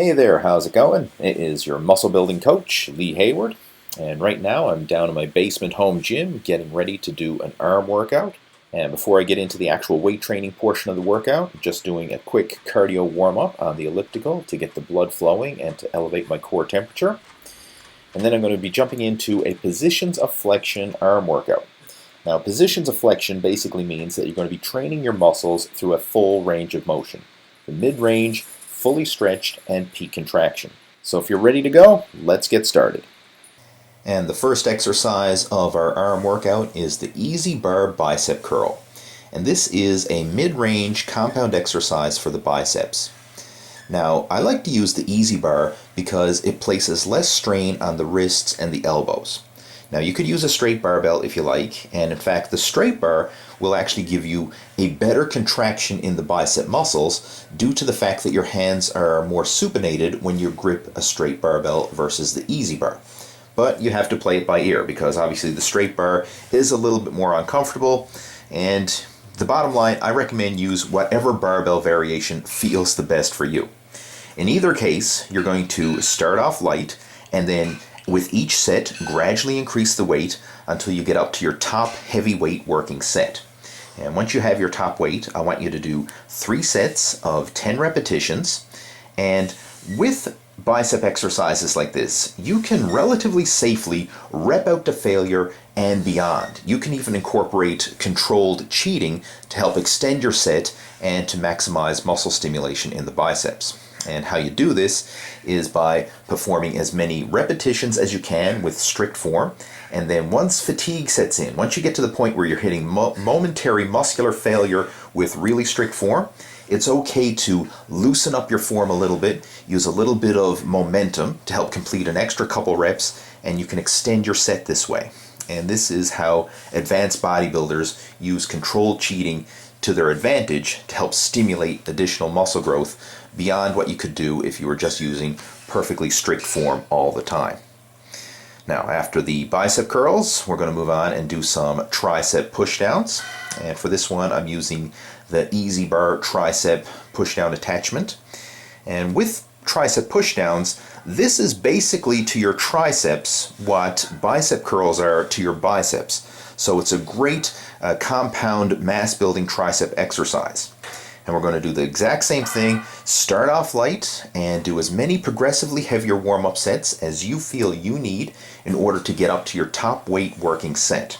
Hey there, how's it going? It is your muscle building coach, Lee Hayward, and right now I'm down in my basement home gym getting ready to do an arm workout. And before I get into the actual weight training portion of the workout, just doing a quick cardio warm-up on the elliptical to get the blood flowing and to elevate my core temperature. And then I'm going to be jumping into a Positions of Flexion arm workout. Now, Positions of Flexion basically means that you're going to be training your muscles through a full range of motion. The mid-range, fully stretched, and peak contraction. So if you're ready to go, let's get started. And the first exercise of our arm workout is the Easy Bar Bicep Curl. And this is a mid-range compound exercise for the biceps. Now, I like to use the Easy Bar because it places less strain on the wrists and the elbows. Now, you could use a straight barbell if you like, and in fact, the straight bar will actually give you a better contraction in the bicep muscles due to the fact that your hands are more supinated when you grip a straight barbell versus the Easy Bar. But you have to play it by ear because obviously the straight bar is a little bit more uncomfortable, and the bottom line, I recommend use whatever barbell variation feels the best for you. In either case, you're going to start off light and then with each set, gradually increase the weight until you get up to your top heavy weight working set. And once you have your top weight, I want you to do 3 sets of 10 repetitions. And with bicep exercises like this, you can relatively safely rep out to failure and beyond. You can even incorporate controlled cheating to help extend your set and to maximize muscle stimulation in the biceps. And how you do this is by performing as many repetitions as you can with strict form. And then once fatigue sets in, once you get to the point where you're hitting momentary muscular failure with really strict form, it's okay to loosen up your form a little bit, use a little bit of momentum to help complete an extra couple reps, and you can extend your set this way. And this is how advanced bodybuilders use controlled cheating to their advantage to help stimulate additional muscle growth beyond what you could do if you were just using perfectly strict form all the time. Now, after the bicep curls, we're going to move on and do some tricep pushdowns. And for this one, I'm using the Easy Bar Tricep pushdown attachment. And with tricep pushdowns, this is basically to your triceps what bicep curls are to your biceps. So it's a great compound mass building tricep exercise. And we're going to do the exact same thing, start off light and do as many progressively heavier warm-up sets as you feel you need in order to get up to your top weight working set.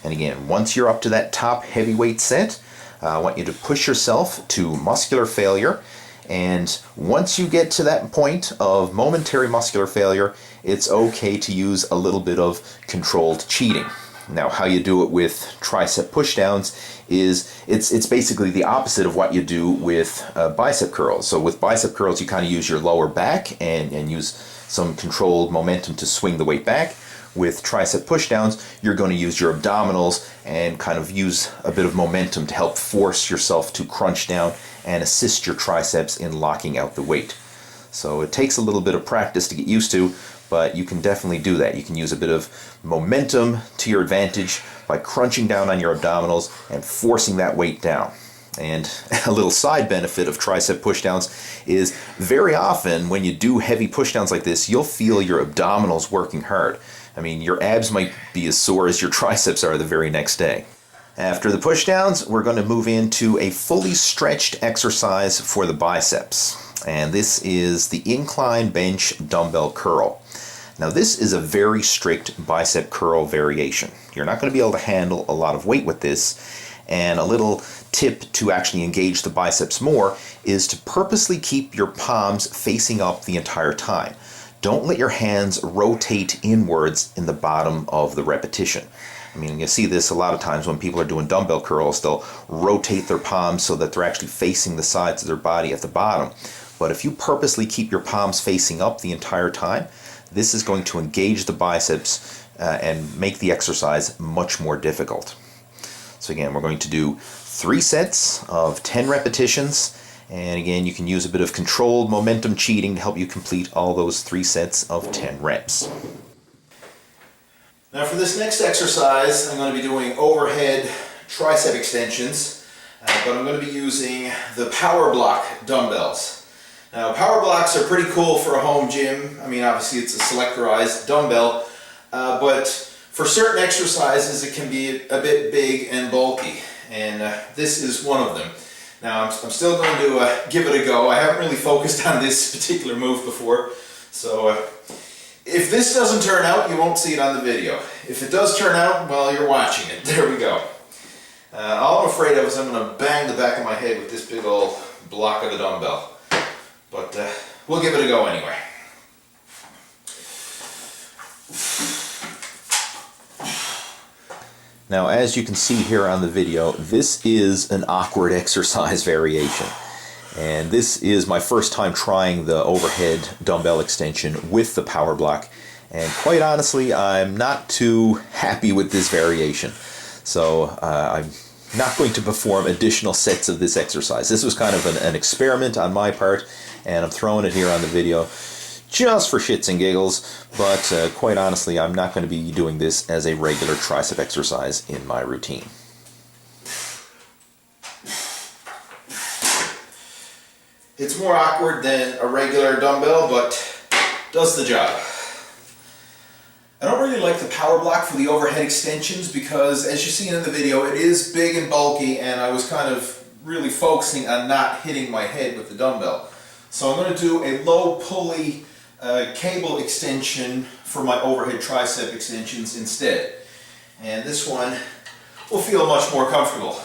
And again, once you're up to that top heavyweight set, I want you to push yourself to muscular failure. And once you get to that point of momentary muscular failure, it's okay to use a little bit of controlled cheating. Now, how you do it with tricep pushdowns is it's basically the opposite of what you do with bicep curls. So with bicep curls, you kind of use your lower back and use some controlled momentum to swing the weight back. With tricep pushdowns, you're going to use your abdominals and kind of use a bit of momentum to help force yourself to crunch down and assist your triceps in locking out the weight. So it takes a little bit of practice to get used to, but you can definitely do that. You can use a bit of momentum to your advantage by crunching down on your abdominals and forcing that weight down. And a little side benefit of tricep pushdowns is very often when you do heavy pushdowns like this, you'll feel your abdominals working hard. I mean, your abs might be as sore as your triceps are the very next day. After the pushdowns, we're going to move into a fully stretched exercise for the biceps. And this is the incline bench dumbbell curl. Now, this is a very strict bicep curl variation. You're not going to be able to handle a lot of weight with this. And a little tip to actually engage the biceps more is to purposely keep your palms facing up the entire time. Don't let your hands rotate inwards in the bottom of the repetition. I mean, you see this a lot of times when people are doing dumbbell curls. They'll rotate their palms so that they're actually facing the sides of their body at the bottom. But if you purposely keep your palms facing up the entire time, this is going to engage the biceps and make the exercise much more difficult. So again, we're going to do 3 sets of 10 repetitions. And again, you can use a bit of controlled momentum cheating to help you complete all those 3 sets of 10 reps. Now for this next exercise, I'm going to be doing overhead tricep extensions, but I'm going to be using the power block dumbbells. Now, power blocks are pretty cool for a home gym. I mean, obviously it's a selectorized dumbbell, but for certain exercises it can be a bit big and bulky, and this is one of them. Now, I'm still going to give it a go. I haven't really focused on this particular move before, so if this doesn't turn out, you won't see it on the video. If it does turn out, well, you're watching it. There we go. All I'm afraid of is I'm going to bang the back of my head with this big old block of the dumbbell. But we'll give it a go anyway. Now, as you can see here on the video, this is an awkward exercise variation. And this is my first time trying the overhead dumbbell extension with the power block. And quite honestly, I'm not too happy with this variation. So I'm not going to perform additional sets of this exercise. This was kind of an experiment on my part, and I'm throwing it here on the video just for shits and giggles, but quite honestly, I'm not going to be doing this as a regular tricep exercise in my routine. It's more awkward than a regular dumbbell, but does the job. I don't really like the power block for the overhead extensions because, as you see in the video, it is big and bulky, and I was kind of really focusing on not hitting my head with the dumbbell. So I'm going to do a low pulley cable extension for my overhead tricep extensions instead. And this one will feel much more comfortable.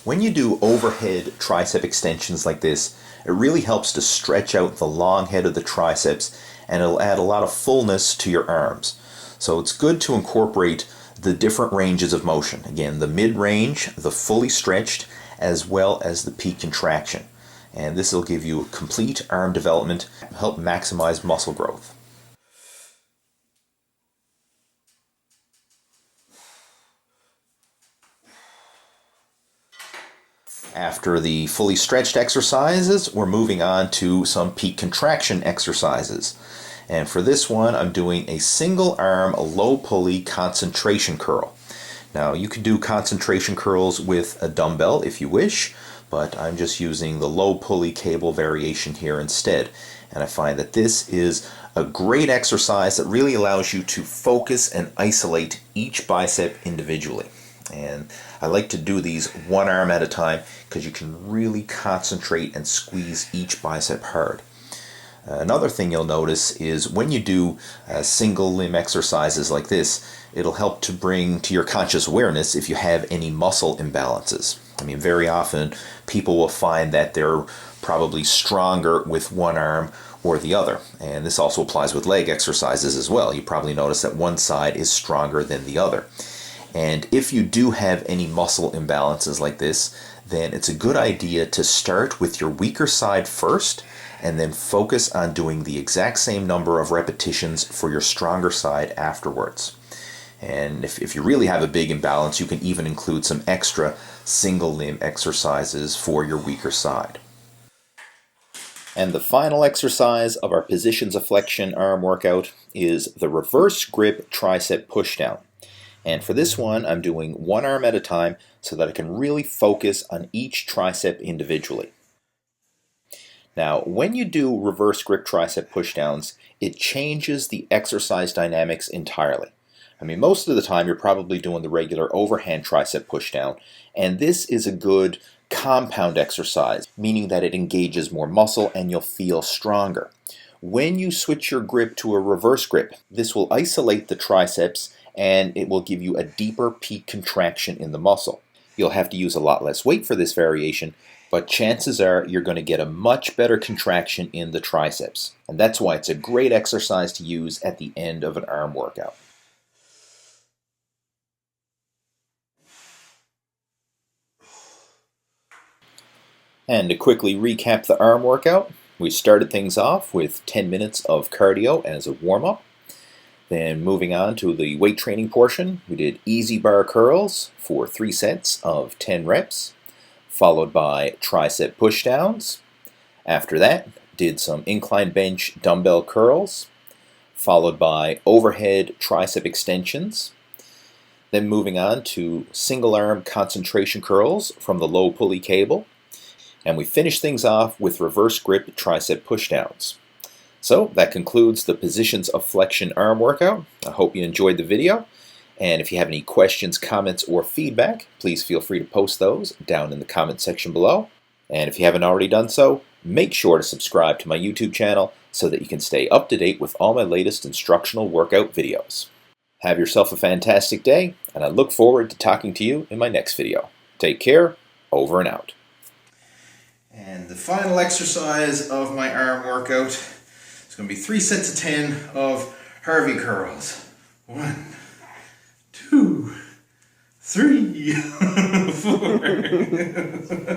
When you do overhead tricep extensions like this, it really helps to stretch out the long head of the triceps, and it'll add a lot of fullness to your arms. So it's good to incorporate the different ranges of motion. Again, the mid-range, the fully stretched, as well as the peak contraction. And this will give you a complete arm development, help maximize muscle growth. After the fully stretched exercises, we're moving on to some peak contraction exercises. And for this one, I'm doing a single arm, low pulley concentration curl. Now, you could do concentration curls with a dumbbell if you wish, but I'm just using the low pulley cable variation here instead. And I find that this is a great exercise that really allows you to focus and isolate each bicep individually. And I like to do these one arm at a time because you can really concentrate and squeeze each bicep hard. Another thing you'll notice is when you do single limb exercises like this, it'll help to bring to your conscious awareness if you have any muscle imbalances. I mean, very often people will find that they're probably stronger with one arm or the other. And this also applies with leg exercises as well. You probably notice that one side is stronger than the other. And if you do have any muscle imbalances like this, then it's a good idea to start with your weaker side first and then focus on doing the exact same number of repetitions for your stronger side afterwards. And if you really have a big imbalance, you can even include some extra single limb exercises for your weaker side. And the final exercise of our Positions of Flexion arm workout is the reverse grip tricep pushdown. And for this one, I'm doing one arm at a time so that I can really focus on each tricep individually. Now, when you do reverse grip tricep pushdowns, it changes the exercise dynamics entirely. I mean, most of the time you're probably doing the regular overhand tricep pushdown, and this is a good compound exercise, meaning that it engages more muscle and you'll feel stronger. When you switch your grip to a reverse grip, this will isolate the triceps and it will give you a deeper peak contraction in the muscle. You'll have to use a lot less weight for this variation, but chances are you're going to get a much better contraction in the triceps. And that's why it's a great exercise to use at the end of an arm workout. And to quickly recap the arm workout, we started things off with 10 minutes of cardio as a warm-up. Then moving on to the weight training portion, we did easy bar curls for 3 sets of 10 reps, followed by tricep pushdowns. After that, did some incline bench dumbbell curls, followed by overhead tricep extensions, then moving on to single arm concentration curls from the low pulley cable, and we finish things off with reverse grip tricep pushdowns. So that concludes the Positions of Flexion arm workout. I hope you enjoyed the video, and if you have any questions, comments, or feedback, please feel free to post those down in the comment section below. And if you haven't already done so, make sure to subscribe to my YouTube channel so that you can stay up to date with all my latest instructional workout videos. Have yourself a fantastic day, and I look forward to talking to you in my next video. Take care, over and out. And the final exercise of my arm workout is going to be 3 sets of 10 of Harvey curls. 1, 2, 3, 4.